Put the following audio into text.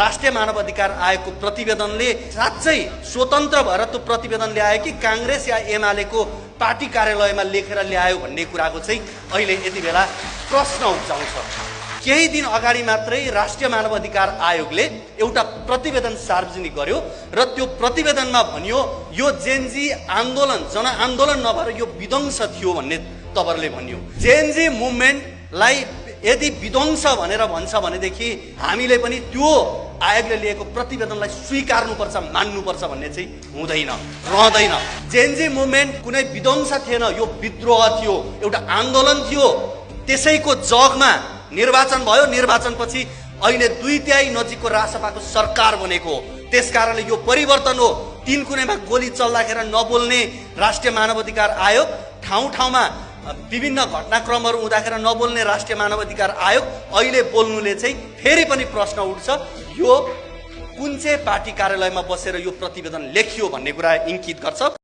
राष्ट्रिय मानवाधिकार आयोगको प्रतिवेदनले साच्चै स्वतन्त्र भएर त्यो प्रतिवेदन ल्यायो कि कांग्रेस या एमालेको पार्टी कार्यालयमा लेखेर ल्यायो भन्ने कुराको चाहिँ अहिले यति बेला प्रश्न उब्जाउँछ। केही दिन अगाडि मात्रै राष्ट्रिय मानवाधिकार आयोगले एउटा प्रतिवेदन सार्वजनिक गर्यो र त्यो प्रतिवेदनमा भनियो यो जेनजी आन्दोलन जनआन्दोलन नभएर यो विध्वंस थियो भन्ने तवरले भनियो। जेनजी मुभमेन्टलाई यदि विध्वंस भनेर भन्छ भनेदेखि हामीले पनि त्यो आयोगले लिएको प्रतिवेदनलाई स्वीकार्नुपर्छ मान्नुपर्छ भन्ने चाहिँ हुँदैन रहँदैन। जेनजी मुभमेन्ट कुनै विध्वंस थिएन, यो विद्रोह थियो, एउटा आन्दोलन थियो। त्यसैको जगमा निर्वाचन भयो, निर्वाचनपछि अहिले 2/3 नजिकको रासपाको सरकार बनेको। त्यसकारणले यो परिवर्तन हो। तीन कुनैमा गोली चल्दाखेरि नबोल्ने राष्ट्रिय मानवाधिकार आयोग, ठाउँ ठाउँमा विभिन्न घटनाक्रमहरू हुँदाखेरि नबोल्ने राष्ट्रिय मानवाधिकार आयोग अहिले बोल्नुले चाहिँ फेरि पनि प्रश्न उठ्छ, यो कुन चाहिँ पार्टी कार्यालयमा बसेर यो प्रतिवेदन लेखियो भन्ने कुरा इङ्कित गर्छ।